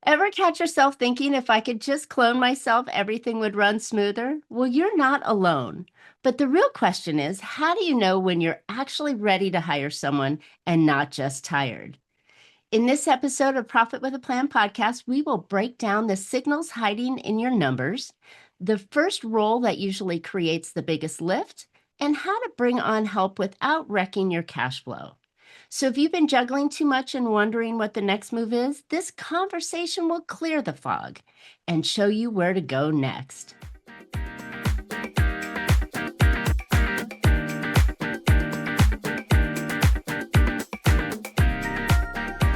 Ever catch yourself thinking if I could just clone myself, everything would run smoother? Well, you're not alone. But the real question is, how do you know when you're actually ready to hire someone and not just tired? In this episode of Profit with a Plan podcast, we will break down the signals hiding in your numbers, the first role that usually creates the biggest lift, and how to bring on help without wrecking your cash flow. So if you've been juggling too much and wondering what the next move is, this conversation will clear the fog and show you where to go next.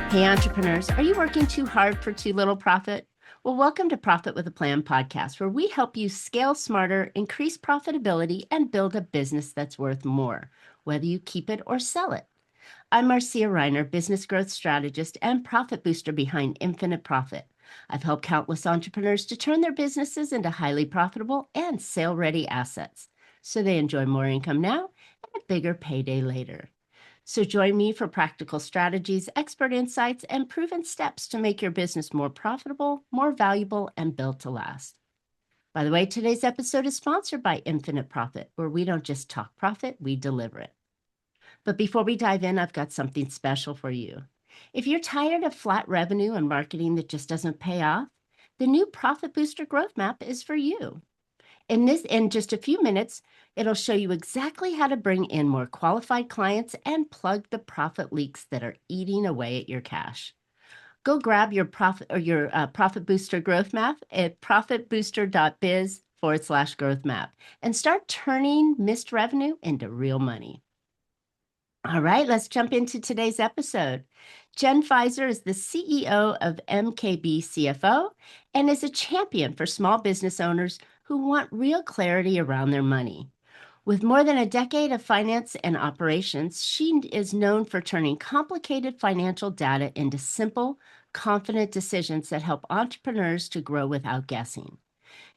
Hey, entrepreneurs, are you working too hard for too little profit? Well, welcome to Profit with a Plan podcast, where we help you scale smarter, increase profitability, and build a business that's worth more, whether you keep it or sell it. I'm Marcia, Riner, business growth strategist and profit booster behind Infinite Profit. I've helped countless entrepreneurs to turn their businesses into highly profitable and sale-ready assets, so they enjoy more income now and a bigger payday later. So join me for practical strategies, expert insights, and proven steps to make your business more profitable, more valuable, and built to last. By the way, today's episode is sponsored by Infinite Profit, where we don't just talk profit, we deliver it. But before we dive in, I've got something special for you. If you're tired of flat revenue and marketing that just doesn't pay off, the new Profit Booster Growth Map is for you. In just a few minutes, it'll show you exactly how to bring in more qualified clients and plug the profit leaks that are eating away at your cash. Go grab your Profit Booster Growth Map at profitbooster.biz/growth map and start turning missed revenue into real money. All right, let's jump into today's episode. Jen Fizer is the CEO of MKB CFO and is a champion for small business owners who want real clarity around their money. With more than a decade of finance and operations, she is known for turning complicated financial data into simple, confident decisions that help entrepreneurs to grow without guessing.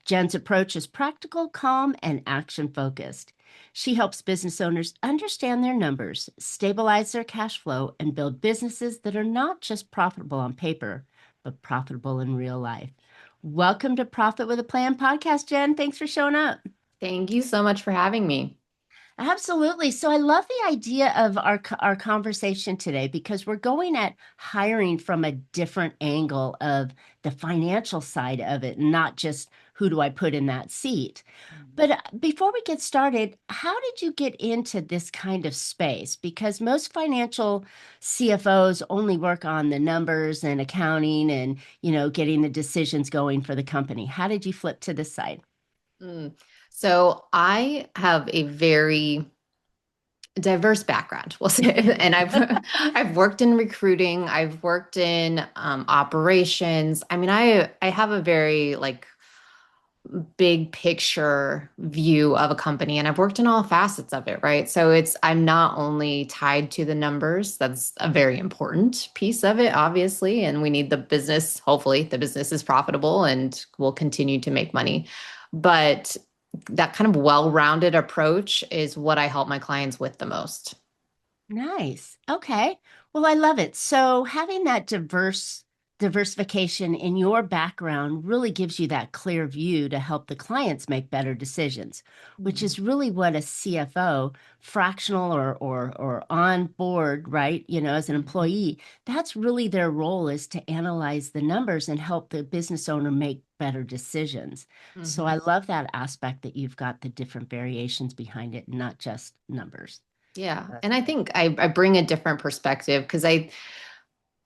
Jen's approach is practical, calm, and action-focused. She helps business owners understand their numbers, stabilize their cash flow, and build businesses that are not just profitable on paper, but profitable in real life. Welcome to Profit with a Plan podcast, Jen. Thanks for showing up. Thank you so much for having me. Absolutely. So I love the idea of our conversation today because we're going at hiring from a different angle of the financial side of it, not just who do I put in that seat. But before we get started, how did you get into this kind of space? Because most financial CFOs only work on the numbers and accounting and, getting the decisions going for the company. How did you flip to this side? So I have a very diverse background, we'll say, and I've worked in recruiting, I've worked in operations. I mean, I have a very big picture view of a company, and I've worked in all facets of it, right? So I'm not only tied to the numbers. That's a very important piece of it, obviously, and we need the business. Hopefully, the business is profitable and will continue to make money, but that kind of well-rounded approach is what I help my clients with the most. Nice. Okay. Well, I love it. So having that diversification in your background really gives you that clear view to help the clients make better decisions, which is really what a CFO, fractional or on board, right? As an employee, that's really their role, is to analyze the numbers and help the business owner make better decisions. So I love that aspect that you've got the different variations behind it, not just numbers. Yeah. And I think I bring a different perspective because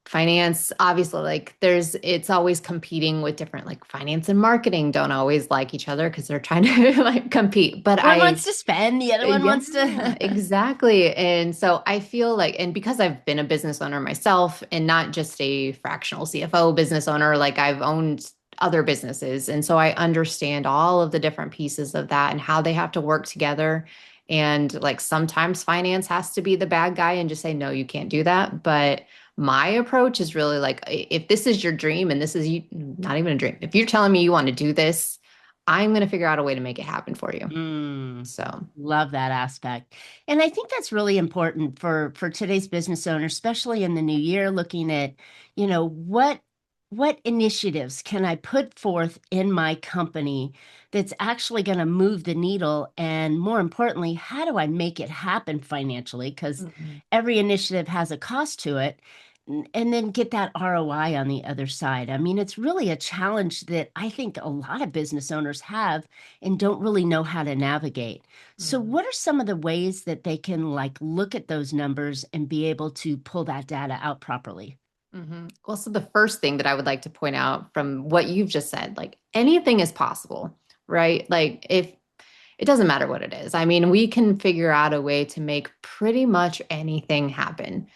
finance, obviously, it's always competing with different, finance and marketing don't always like each other because they're trying to compete. But One wants to spend, the other one wants to. Exactly. And so I feel and because I've been a business owner myself and not just a fractional CFO business owner, I've owned other businesses. And so I understand all of the different pieces of that and how they have to work together. And sometimes finance has to be the bad guy and just say, no, you can't do that. But my approach is really if this is your dream and this is not even a dream, if you're telling me you want to do this, I'm going to figure out a way to make it happen for you. So love that aspect. And I think that's really important for today's business owner, especially in the new year, looking at, what what initiatives can I put forth in my company that's actually going to move the needle? And more importantly, how do I make it happen financially? Because Mhm. every initiative has a cost to it. And then get that ROI on the other side. I mean, it's really a challenge that I think a lot of business owners have and don't really know how to navigate. So, Mhm. what are some of the ways that they can like look at those numbers and be able to pull that data out properly? Well, so the first thing that I would like to point out from what you've just said, like anything is possible, right? Like if it doesn't matter what it is. I mean, we can figure out a way to make pretty much anything happen.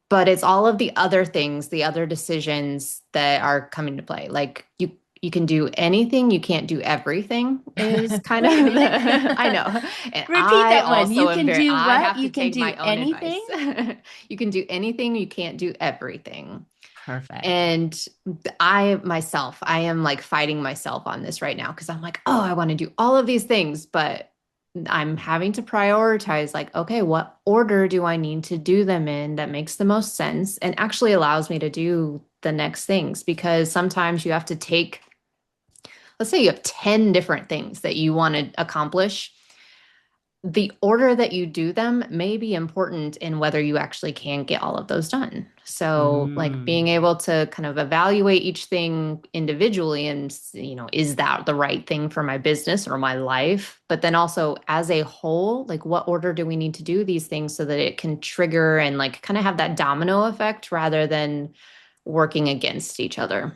But it's all of the other things, the other decisions that are coming to play. Like you can do anything, you can't do everything is kind of Wait a the I minute. know. And Repeat that one. You can do I what? have to You can take do my own advice. anything? You can do anything, you can't do everything. Perfect. And I am like fighting myself on this right now because I'm like, oh, I want to do all of these things, but I'm having to prioritize like, okay, what order do I need to do them in that makes the most sense and actually allows me to do the next things? Because sometimes you have to take, let's say you have 10 different things that you want to accomplish. The order that you do them may be important in whether you actually can get all of those done. So, like Mm. being able to kind of evaluate each thing individually and, is that the right thing for my business or my life? But then also as a whole, like what order do we need to do these things so that it can trigger and like kind of have that domino effect rather than working against each other?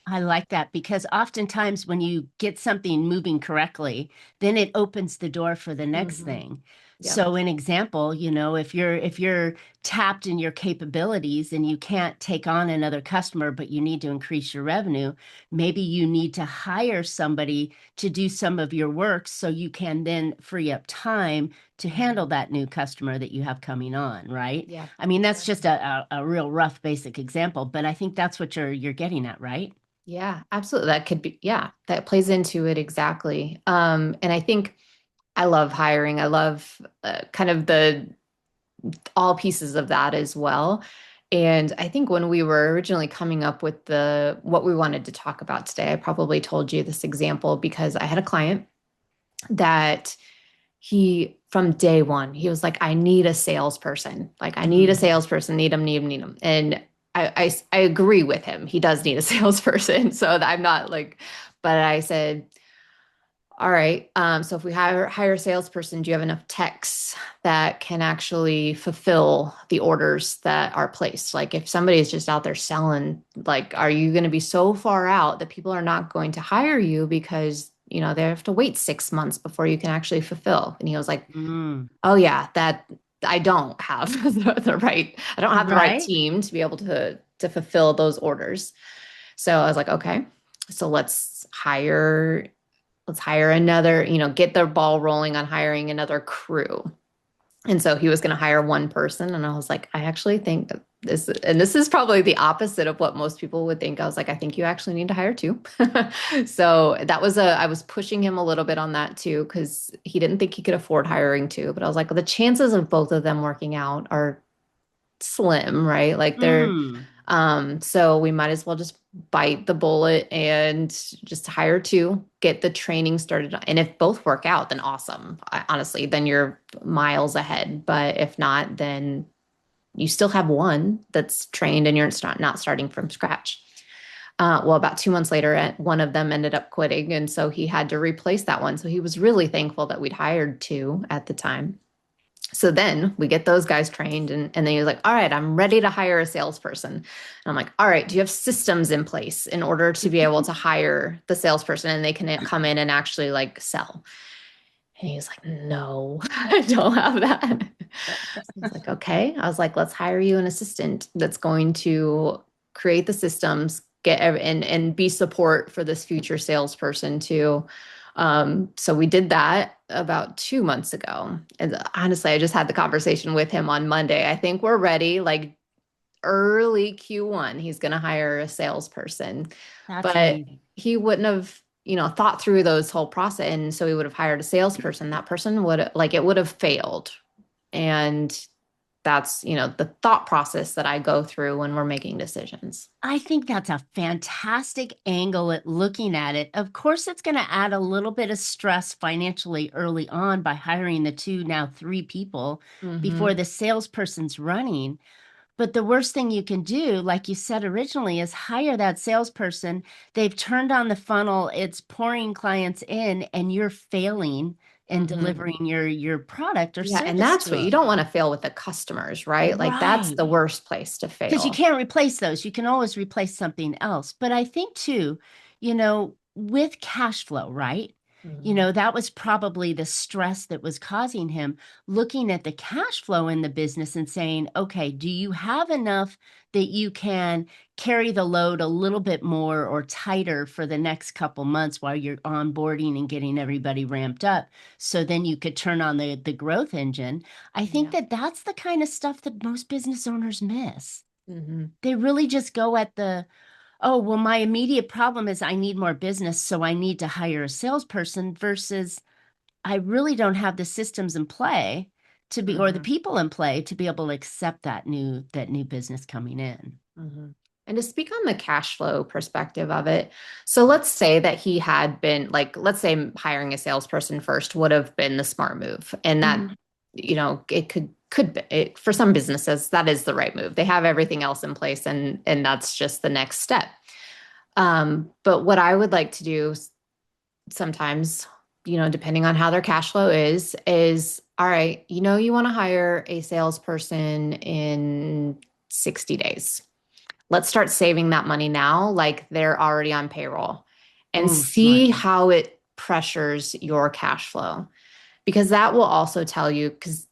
I like that because oftentimes when you get something moving correctly, then it opens the door for the next Hmm. thing. Yep. So an example, if you're tapped in your capabilities and you can't take on another customer, but you need to increase your revenue, maybe you need to hire somebody to do some of your work so you can then free up time to handle Mhm. that new customer that you have coming on, right? Yeah, I mean, that's just exactly. a real rough basic example, but I think that's what you're getting at, right? Yeah, absolutely. That could be, yeah, that plays into it exactly. And I think I love hiring. I love kind of the all pieces of that as well. And I think when we were originally coming up with the what we wanted to talk about today, I probably told you this example because I had a client that he from day one, he was like, I need a salesperson. Like I need a Mm. salesperson, need him. And I agree with him. He does need a salesperson. So I'm not like, but I said, all right. So if we hire a salesperson, do you have enough techs that can actually fulfill the orders that are placed? Like if somebody is just out there selling, like, are you going to be so far out that people are not going to hire you because, they have to wait 6 months before you can actually fulfill? And he was like, Mm. oh yeah, that I don't have I don't have the right Right? team to be able to fulfill those orders. So I was like, okay, so let's hire another, get the ball rolling on hiring another crew. And so he was going to hire one person. And I was like, I actually think that this is probably the opposite of what most people would think. I was like, I think you actually need to hire two. So I was pushing him a little bit on that too, because he didn't think he could afford hiring two. But I was like, well, the chances of both of them working out are slim, right? Like Mm. so we might as well just bite the bullet and just hire two, get the training started. And if both work out, then awesome. Honestly, then you're miles ahead. But if not, then you still have one that's trained and you're not starting from scratch. Well, about 2 months later, one of them ended up quitting. And so he had to replace that one. So he was really thankful that we'd hired two at the time. So then we get those guys trained, and then he was like, all right, I'm ready to hire a salesperson. And I'm like, all right, do you have systems in place in order to be able to hire the salesperson and they can come in and actually like sell? And he was like, no, I don't have that. I was like, okay. I was like, let's hire you an assistant that's going to create the systems, and be support for this future salesperson too. So we did that about 2 months ago. And honestly, I just had the conversation with him on Monday. I think we're ready, like early Q1, he's going to hire a salesperson, That's but amazing. he wouldn't have, thought through those whole process. And so he would have hired a salesperson. That person would like, it would have failed. And that's, the thought process that I go through when we're making decisions. I think that's a fantastic angle at looking at it. Of course, it's going to add a little bit of stress financially early on by hiring the two, now three people before Mm-hmm. the salesperson's running. But the worst thing you can do, like you said originally, is hire that salesperson. They've turned on the funnel, it's pouring clients in, and you're failing in Mm-hmm. delivering your product or Yeah, and service that's to what you them. don't want to fail with the customers, right? Like that's Right. the worst place to Because you fail. can't replace those. You can always replace something else. But I think too, with cash flow, right? Mm-hmm. That was probably the stress that was causing him looking at the cash flow in the business and saying, okay, do you have enough that you can carry the load a little bit more or tighter for the next couple months while you're onboarding and getting everybody ramped up? So then you could turn on the growth engine. I think Yeah. that that's the kind of stuff that most business owners miss. Mm-hmm. They really just go at oh, well, my immediate problem is I need more business, so I need to hire a salesperson versus I really don't have the systems in play or the Mm-hmm. people in play to be able to accept that new business coming in. Mm-hmm. And to speak on the cash flow perspective of it, so let's say that he had been like, let's say hiring a salesperson first would have been the smart move, and that, Mhm. it could be it, for some businesses that is the right move. They have everything else in place, and that's just the next step. But what I would like to do sometimes, depending on how their cash flow is all right, you want to hire a salesperson in 60 days. Let's start saving that money now, like they're already on payroll, and Oh, smart. see how it pressures your cash flow. Because that will also tell you, because,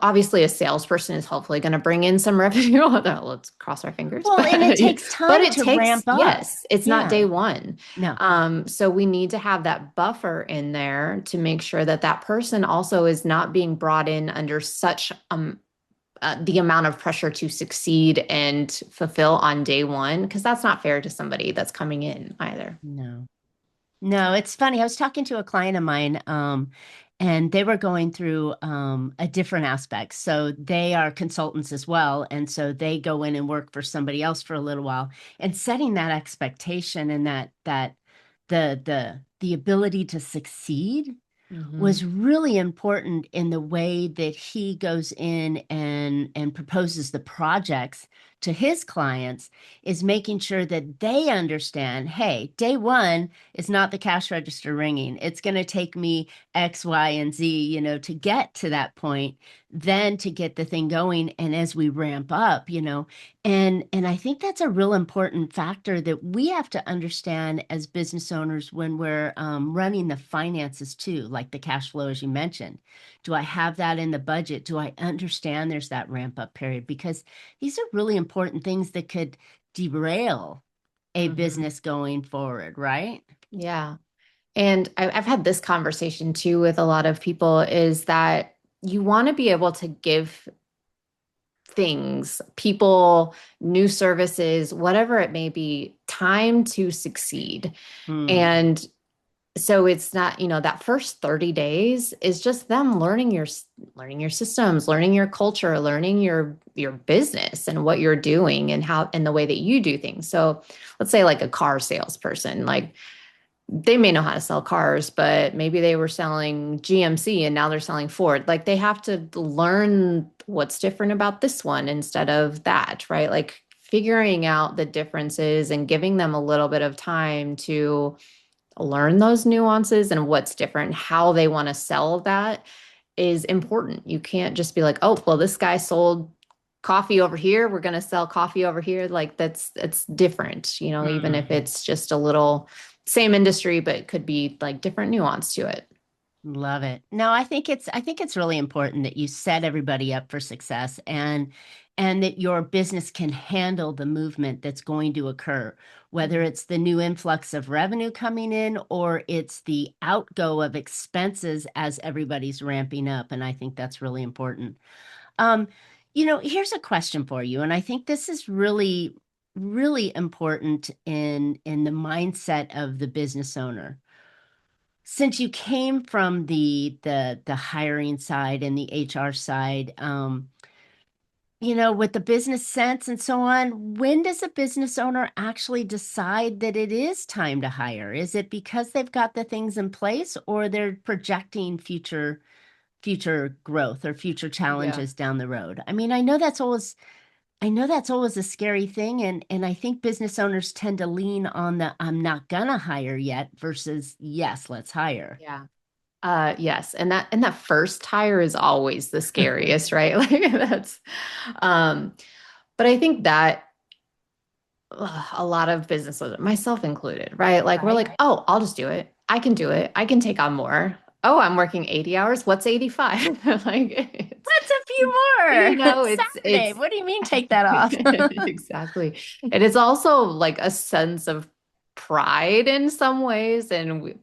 obviously a salesperson is hopefully going to bring in some revenue. Although let's cross our fingers, Well, and it takes but time it to takes, ramp up. yes, it's not Yeah. day one. No. So we need to have that buffer in there to make sure that that person also is not being brought in under such the amount of pressure to succeed and fulfill on day one, because that's not fair to somebody that's coming in either. No. No, it's funny. I was talking to a client of mine, and they were going through a different aspect. So they are consultants as well, and so they go in and work for somebody else for a little while, and setting that expectation and that the ability to succeed Hmm. was really important in the way that he goes in and proposes the projects to his clients is making sure that they understand, hey, day one is not the cash register ringing. It's going to take me X, Y, and Z, to get to that point, then to get the thing going. And as we ramp up, and I think that's a real important factor that we have to understand as business owners when we're running the finances too, like the cash flow, as you mentioned. Do I have that in the budget? Do I understand there's that ramp up period? Because these are really important things that could derail a Hmm. business going forward, right? Yeah. And I've had this conversation too with a lot of people, is that you want to be able to give things, people, new services, whatever it may be, time to succeed. Hmm. And so it's not, that first 30 days is just them learning your systems, learning your culture, learning your business and what you're doing and how and the way that you do things. So let's say like a car salesperson, like they may know how to sell cars, but maybe they were selling GMC and now they're selling Ford. Like they have to learn what's different about this one instead of that, right? Like figuring out the differences and giving them a little bit of time to learn those nuances and what's different, how they want to sell that is important. You can't just be like, oh, well, this guy sold coffee over here. We're going to sell coffee over here. Like it's different, even if Hmm. it's just a little same industry, but it could be like different nuance to it. Love it. No, I think it's really important that you set everybody up for success and that your business can handle the movement that's going to occur, whether Mhm. it's the new influx of revenue coming in or it's the outgo of expenses as everybody's ramping up. And I think that's really important. Um, here's a question for you, and I think this is really, really important in the mindset of the business owner. Since you came from the hiring side and the HR side, with the business sense and so on, when does a business owner actually decide that it is time to hire? Is it because they've got the things in place, or they're projecting future growth or future Yeah. challenges down the road? I mean, I know that's always a scary thing, and I think business owners tend to lean on the I'm not gonna hire yet versus yes, let's hire. Yeah. Yes. And that first hire is always the scariest, right? Like that's, um, but I think that a lot of business owners, myself included, right? Like we're Right. like, oh, I'll just do it. I can do it. I can take on more. Oh, I'm working 80 hours. What's 85? Like What's a few more? it's Saturday. What do you mean take that off? exactly. And it's also like a sense of pride in some ways. And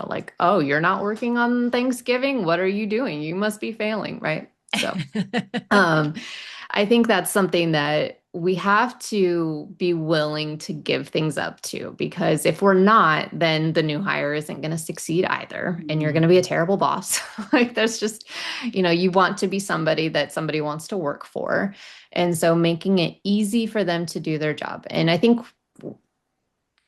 like, oh, you're not working on Thanksgiving. What are you doing? You must be failing, right? So um, I think that's something that we have to be willing to give things up to, because if we're not, then the new hire isn't going to succeed either. And you're going to be a terrible boss. Like there's just, you want to be somebody that somebody wants to work for. And so making it easy for them to do their job. And I think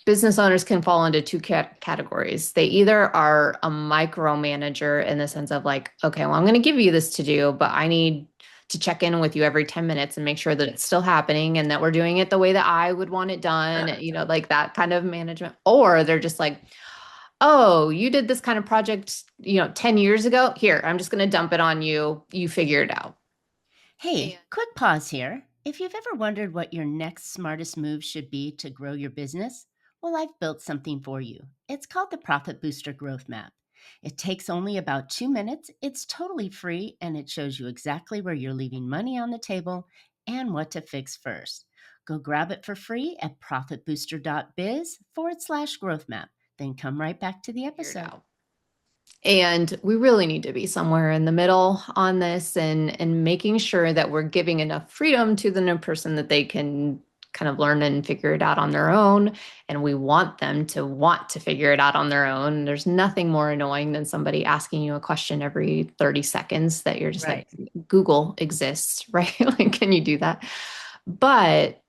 business owners can fall into two categories. They either are a micromanager in the sense of like, okay, well, I'm going to give you this to do, but I need to check in with you every 10 minutes and make sure that it's still happening and that we're doing it the way that I would want it done, like that kind of management. Or they're just like, oh, you did this kind of project, 10 years ago. Here, I'm just going to dump it on you. You figure it out. Hey, quick pause here. If you've ever wondered what your next smartest move should be to grow your business, well, I've built something for you. It's called the Profit Booster Growth Map. It takes only about 2 minutes, it's totally free, and it shows you exactly where you're leaving money on the table and what to fix first. Go grab it for free at profitbooster.biz/growth map. Then come right back to the Figure it episode. out. And we really need to be somewhere in the middle on this, and making sure that we're giving enough freedom to the new person that they can kind of learn and figure it out on their own. And we want them to want to figure it out on their own. There's nothing more annoying than somebody asking you a question every 30 seconds that you're just Right. like, Google exists, right? Like, can you do that? But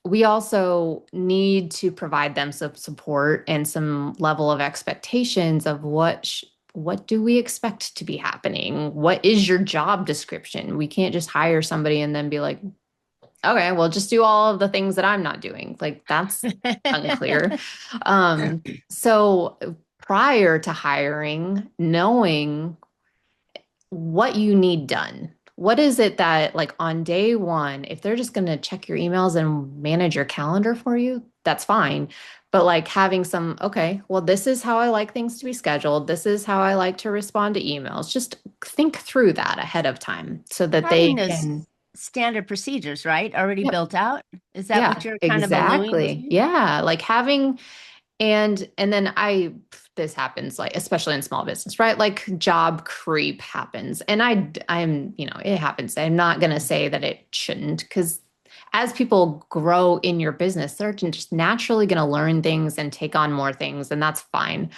we also need to provide them some support and some level of expectations of what do we expect to be happening? What is your job description? We can't just hire somebody and then be like, okay, well, just do all of the things that I'm not doing. Like that's unclear. So prior to hiring, knowing what you need done. What is it that, like, on day one, if they're just going to check your emails and manage your calendar for you, that's fine. But like having okay, well, this is how I like things to be scheduled. This is how I like to respond to emails. Just think through that ahead of time so that they Having those can. standard procedures, right? Already Yep. built out. Is that what Yeah, you're kind of alluding exactly. to? Yeah, like having. And then this happens, like especially in small business, right? Like job creep happens. And I'm, it happens. I'm not going to say that it shouldn't, because as people grow in your business, they're just naturally going to learn things and take on more things, and that's fine.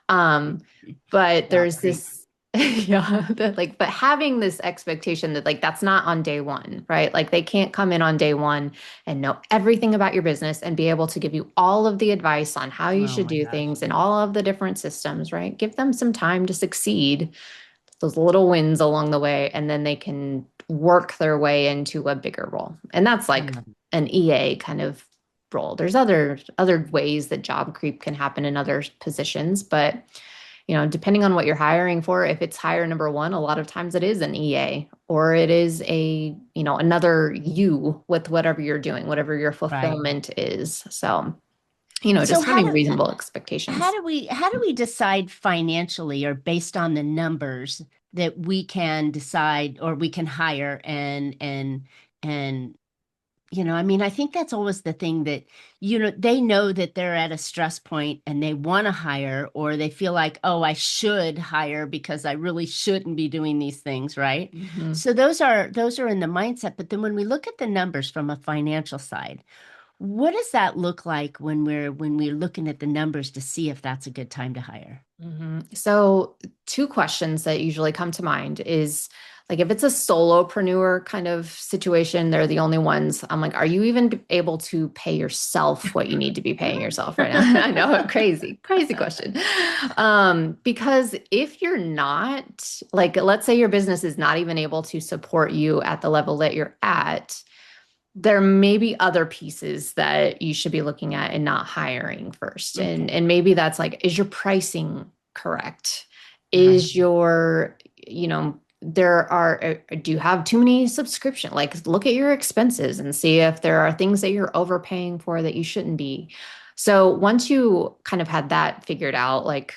But Job there's creep. this, yeah, but having this expectation that like that's not on day one, right? Like they can't come in on day one and know everything about your business and be able to give you all of the advice on how you Oh should my do gosh. things and all of the different systems, right? Give them some time to succeed, those little wins along the way, and then they can work their way into a bigger role. And that's I like love it. an EA kind of role. There's other ways that job creep can happen in other positions, but depending on what you're hiring for, if it's hire number one, a lot of times it is an EA, or it is another you with whatever you're doing, whatever your Right. fulfillment is. So, So just having reasonable how expectations. do we how do we decide financially or based on the numbers that we can decide or we can hire and I mean, I think that's always the thing that, they know that they're at a stress point and they want to hire, or they feel like, oh, I should hire because I really shouldn't be doing these things, right? Mhm. So those are in the mindset. But then when we look at the numbers from a financial side, what does that look like when we're looking at the numbers to see if that's a good time to hire? So, two questions that usually come to mind is like if it's a solopreneur kind of situation, they're the only ones. I'm like, are you even able to pay yourself what you need to be paying yourself right now? I know, crazy, crazy question. Because if you're not, like, let's say your business is not even able to support you at the level that you're at, there may be other pieces that you should be looking at and not hiring first. Okay. And maybe that's like, is your pricing correct? Right. Is your, there are, do you have too many subscription? Like look at your expenses and see if there are things that you're overpaying for that you shouldn't be. So once you kind of had that figured out, like,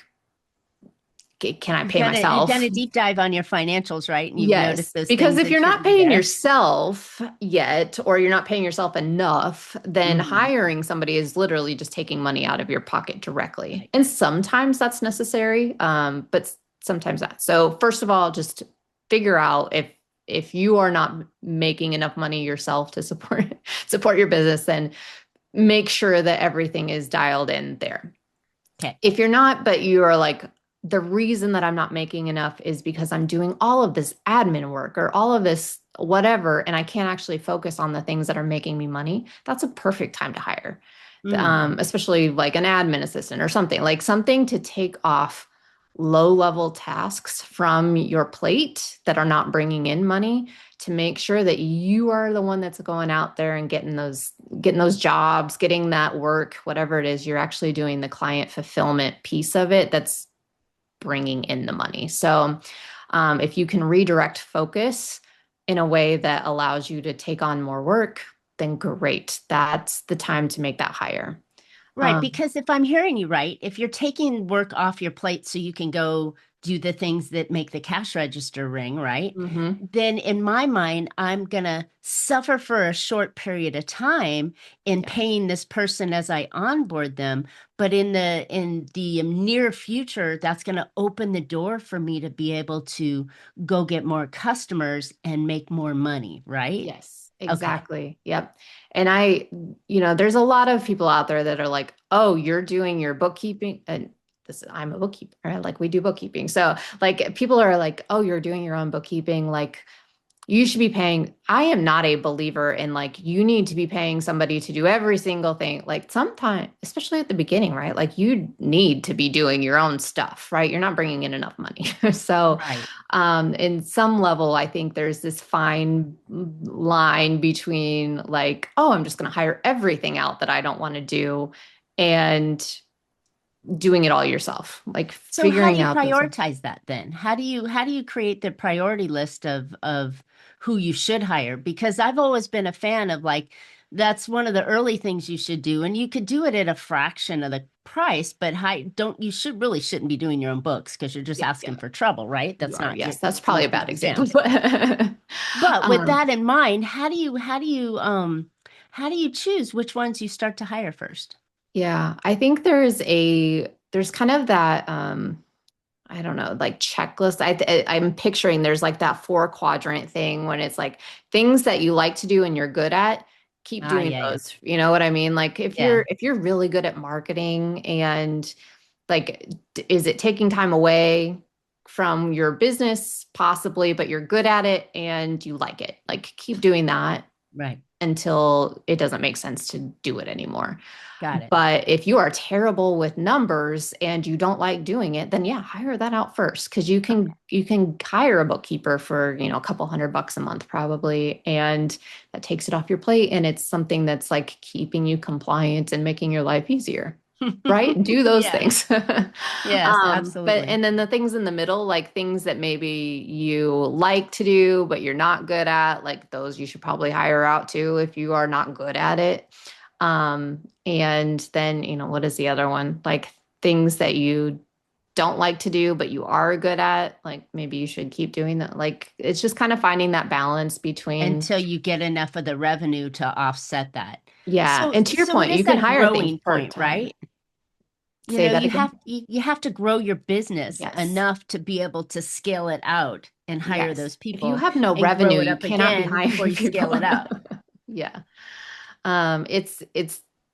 can I pay You've done myself? a deep dive on your financials, right? And you've noticed Yes, those because things if that you're not shouldn't be paying there. yourself yet, or you're not paying yourself enough, then Mhm. hiring somebody is literally just taking money out of your pocket directly. Right. And sometimes that's necessary, but sometimes not. So first of all, just figure out if you are not making enough money yourself to support your business, then make sure that everything is dialed in there. Okay. If you're not, but you are like, the reason that I'm not making enough is because I'm doing all of this admin work or all of this whatever, and I can't actually focus on the things that are making me money, that's a perfect time to hire. Mm. Especially like an admin assistant or something to take off low level tasks from your plate that are not bringing in money, to make sure that you are the one that's going out there and getting those jobs, getting that work, whatever it is, you're actually doing the client fulfillment piece of it that's bringing in the money. So if you can redirect focus in a way that allows you to take on more work, then great. That's the time to make that hire. Right, Um, because if I'm hearing you right, if you're taking work off your plate so you can go do the things that make the cash register ring, right? mhm. Then in my mind, I'm gonna suffer for a short period of time in Yeah. paying this person as I onboard them, but in the near future, that's gonna open the door for me to be able to go get more customers and make more money, right? Yes, Okay. exactly. Yep. And there's a lot of people out there that are like, oh, you're doing your bookkeeping. And I'm a bookkeeper, right? Like we do bookkeeping. So like people are like, oh, you're doing your own bookkeeping. Like you should be paying. I am not a believer in like you need to be paying somebody to do every single thing. Like sometimes, especially at the beginning, right? Like you need to be doing your own stuff, right? You're not bringing in enough money. So, Right. in some level, I think there's this fine line between like, oh, I'm just going to hire everything out that I don't want to do, and doing it all yourself, like So how do figuring you out those. prioritize that then? How do you create the priority list of who you should hire? Because I've always been a fan of like that's one of the early things you should do, and you could do it at a fraction of the price, but high don't you should really shouldn't be doing your own books because you're just Yeah, asking yeah, for trouble, right? you That's are. not Yes, your that's probably a most bad people's example. jams. But with um, that in mind, how do you choose which ones you start to hire first? Yeah, I think there's kind of that I don't know, like checklist. I'm picturing there's like that four quadrant thing when it's like things that you like to do and you're good at, keep Ah, doing yeah, yeah. those. You know what I mean? Like if Yeah, you're really good at marketing and like is it taking time away from your business possibly, but you're good at it and you like it. Like keep doing that right. until it doesn't make sense to do it anymore. Got it. But if you are terrible with numbers and you don't like doing it, then yeah, hire that out first because you Okay. can you can hire a bookkeeper for, a couple $100 a month probably, and that takes it off your plate and it's something that's like keeping you compliant and making your life easier. Right? Do those Yeah. things. Yes, But absolutely. and then the things in the middle, like things that maybe you like to do, but you're not good at, like those you should probably hire out too if you are not good at it. And then, what is the other one? Like things that you don't like to do, but you are good at, like maybe you should keep doing that. Like it's just kind of finding that balance between, Until you get enough of the revenue to offset that. yeah. So, And to your so it point, is you can that hire things growing part point, time. right? You Say know, that you again. have you have to grow your business Yes. enough to be able to scale it out and hire Yes. those If you people have no and grow revenue, it you up cannot be again before hiring you scale people. it out. Yeah. It's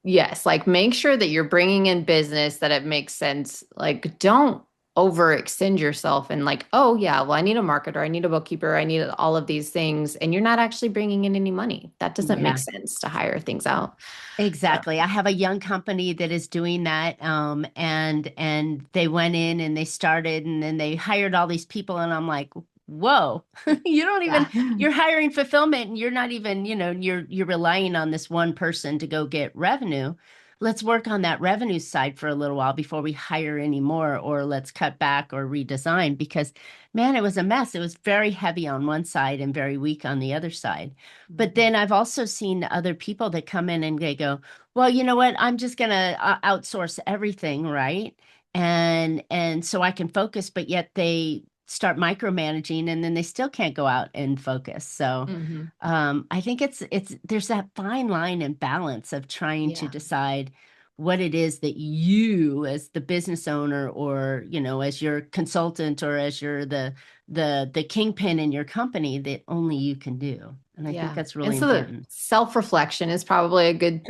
yes, like make sure that you're bringing in business that it makes sense. Like don't overextend yourself and like, oh yeah, well, I need a marketer, I need a bookkeeper, I need all of these things, and you're not actually bringing in any money. That doesn't make Yeah. sense to hire things out. So, Exactly. I have a young company that is doing that, and they went in and they started, and then they hired all these people, and I'm like, whoa, you don't even yeah. you're hiring fulfillment, and you're not even, you're relying on this one person to go get revenue. Let's work on that revenue side for a little while before we hire any more, or let's cut back or redesign because, man, it was a mess. It was very heavy on one side and very weak on the other side. But Mhm. then I've also seen other people that come in and they go, well, you know what? I'm just gonna outsource everything, right? And so I can focus, but yet they start micromanaging and then they still can't go out and focus. So Mhm. I think it's there's that fine line and balance of trying to Yeah. decide what it is that you as the business owner or as your consultant or as you're the kingpin in your company that only you can do. And I think Yeah. that's And really so the important. self-reflection is probably a good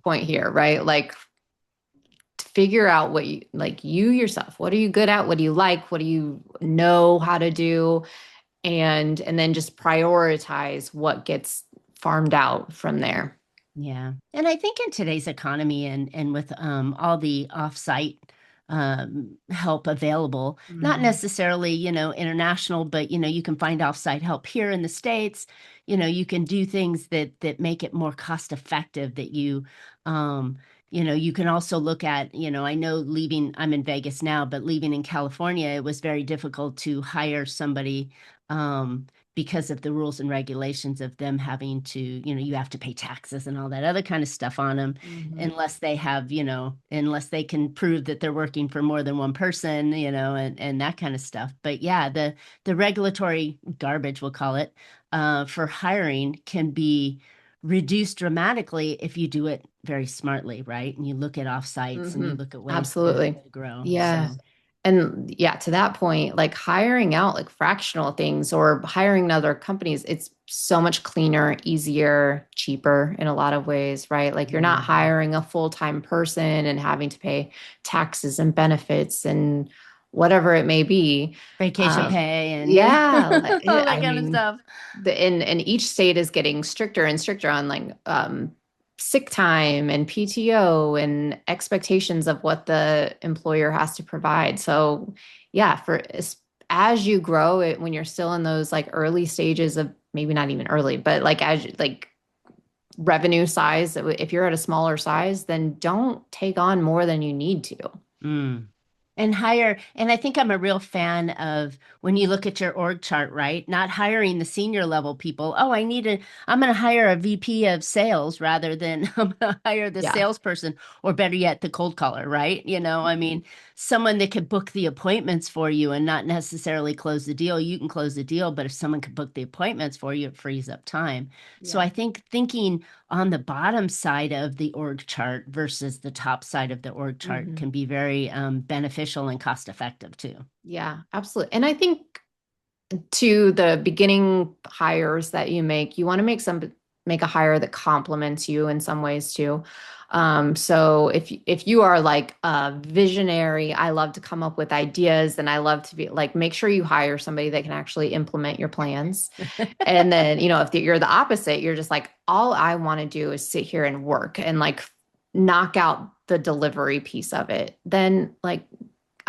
point here, right? Like to figure out what you like you yourself. What are you good at? What do you like? What do you know how to do? And then just prioritize what gets farmed out from there. Yeah. And I think in today's economy and with all the offsite help available, not Mhm. necessarily, international, but you can find offsite help here in the States. You can do things that make it more cost effective that you can also look at, I know I'm in Vegas now, but leaving in California, it was very difficult to hire somebody because of the rules and regulations of them having to, you have to pay taxes and all that other kind of stuff on them Mhm. unless they have, unless they can prove that they're working for more than one person, and that kind of stuff. But yeah, the regulatory garbage, we'll call it, for hiring can be reduced dramatically if you do it very smartly, right? And you look at offsites and you Hmm. look at ways to Absolutely. grow. Yeah. So And yeah, to that point, like hiring out like fractional things or hiring other companies, it's so much cleaner, easier, cheaper in a lot of ways, right? Like you're not mhm. hiring a full-time person and having to pay taxes and benefits and whatever it may be. Vacation Um, pay and yeah, all that I kind of mean, stuff. and each state is getting stricter and stricter on like sick time and PTO and expectations of what the employer has to provide. So yeah, as you grow it when you're still in those like early stages of maybe not even early, but like as like revenue size, if you're at a smaller size, then don't take on more than you need to. Mm. And hire, and I think I'm a real fan of when you look at your org chart, right? Not hiring the senior level people. Oh, I'm going to hire a VP of sales rather than I'm going to hire the Yeah. salesperson, or better yet, the cold caller, right? I mean, someone that could book the appointments for you and not necessarily close the deal. You can close the deal, but if someone could book the appointments for you, it frees up time. So Yeah. I think thinking on the bottom side of the org chart versus the top side of the org chart Hmm. can be very beneficial and cost effective too. Yeah, absolutely. And I think to the beginning hires that you make, you want to make a hire that complements you in some ways too. So if you are like a visionary, I love to come up with ideas and I love to be like make sure you hire somebody that can actually implement your plans. And then, if you're the opposite, you're just like all I want to do is sit here and work and like knock out the delivery piece of it. Then like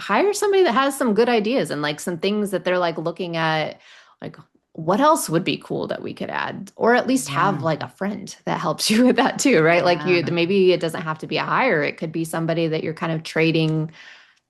hire somebody that has some good ideas and like some things that they're like looking at like what else would be cool that we could add or at least have Yeah. like a friend that helps you with that too, right? Like you Yeah. maybe it doesn't have to be a hire, it could be somebody that you're kind of trading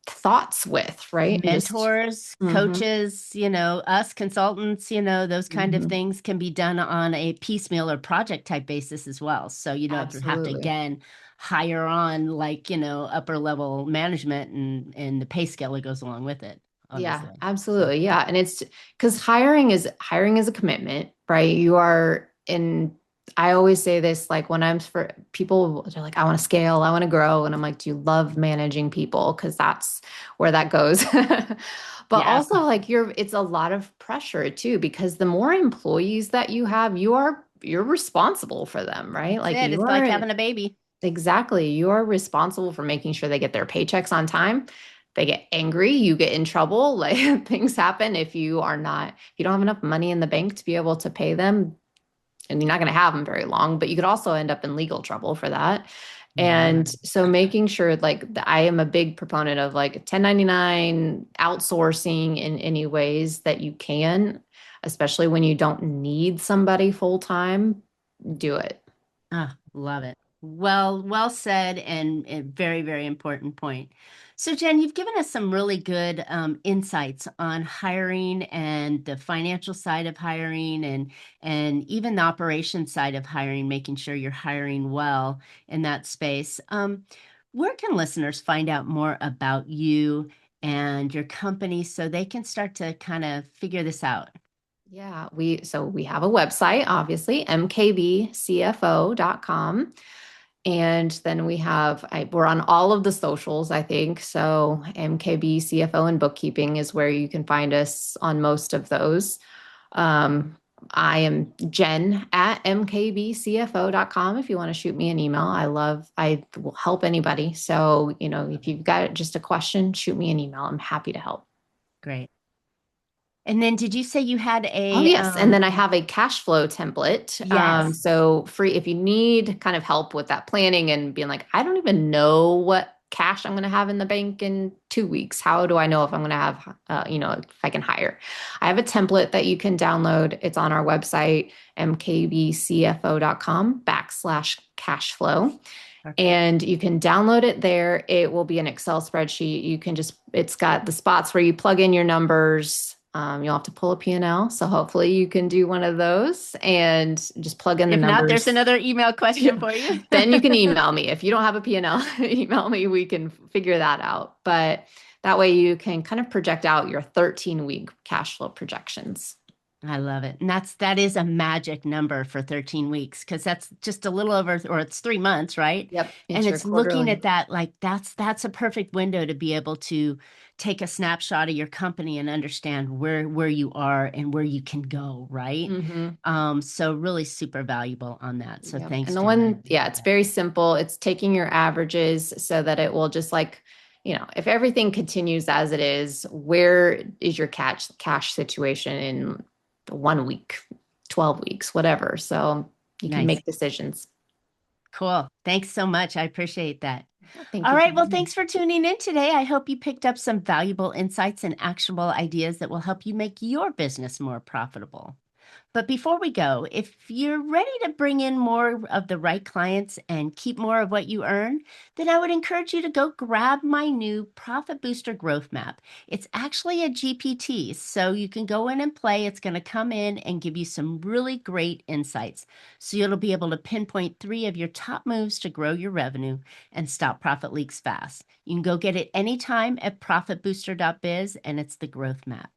thoughts with, right? And just Mentors, mhm, coaches, us consultants, those kind of mhm, things can be done on a piecemeal or project type basis as well. So you don't have to absolutely. again hire on like, upper level management and the pay scale that goes along with it, Yeah, obviously. So absolutely. Yeah. And it's because hiring is a commitment, right? You are in, I always say this like when I'm for people, they're like, I want to scale, I want to grow. And I'm like, do you love managing people? Because that's where that goes. But yeah, also like it's a lot of pressure too, because the more employees that you have, you're responsible for them, right? that's Like it. you It's like are having a baby. exactly, you are responsible for making sure they get their paychecks on time. they get angry, you get in trouble, like things happen if if you don't have enough money in the bank to be able to pay them, and you're not going to have them very long, but you could also end up in legal trouble for that. Yeah. And so making sure I am a big proponent of like 1099 outsourcing in any ways that you can, especially when you don't need somebody full time, do it. Ah, love it. Well said, and a very, very important point. So, Jen, you've given us some really good insights on hiring and the financial side of hiring, and even the operation side of hiring, making sure you're hiring well in that space. Where can listeners find out more about you and your company so they can start to kind of figure this out? Yeah, we have a website, obviously, mkbcfo.com. And then we're on all of the socials, I think. So MKB CFO and Bookkeeping is where you can find us on most of those. Um, I am Jen at mkbcfo.com if you want to shoot me an email. I will help anybody. So, if you've got just a question, shoot me an email. I'm happy to help. Great. And then did you say you had Oh, a yes. And then I have a cash flow template. yes. So free, if you need kind of help with that planning and being like, I don't even know what cash I'm going to have in the bank in 2 weeks. How do I know if I'm going to have, if I can hire? I have a template that you can download. It's on our website, mkbcfo.com/cash flow. And you can download it there. It will be an Excel spreadsheet. It's got the spots where you plug in your numbers. You'll have to pull a P&L. So hopefully you can do one of those and just plug in the If not, there's numbers. another email question for you. Then you can email me. If you don't have a P&L, email me. We can figure that out. But that way you can kind of project out your 13-week cash flow projections. I love it. And that is a magic number for 13 weeks because that's just a little over, or it's 3 months, right? Yep. And Your it's looking quarterly. at that like that's a perfect window to be able to take a snapshot of your company and understand where you are and where you can go, right? Mm-hmm. So really super valuable on that. So Yep. thanks, And the Jen. I one, yeah, appreciate it's that. very simple. It's taking your averages so that it will just if everything continues as it is, where is your cash situation in 1 week, 12 weeks, whatever. So you can Nice. make decisions. Cool. Thanks so much. I appreciate that. Thank All you for right. Well, having me. thanks for tuning in today. I hope you picked up some valuable insights and actionable ideas that will help you make your business more profitable. But before we go, if you're ready to bring in more of the right clients and keep more of what you earn, then I would encourage you to go grab my new Profit Booster Growth Map. It's actually a GPT, so you can go in and play. It's going to come in and give you some really great insights. So you'll be able to pinpoint 3 of your top moves to grow your revenue and stop profit leaks fast. You can go get it anytime at profitbooster.biz, and it's the Growth Map.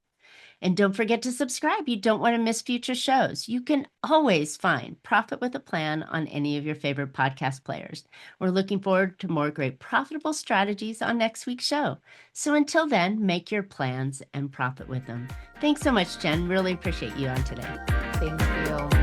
And don't forget to subscribe. You don't want to miss future shows. You can always find Profit with a Plan on any of your favorite podcast players. We're looking forward to more great profitable strategies on next week's show. So until then, make your plans and profit with them. Thanks so much, Jen. Really appreciate you on today. Thank you.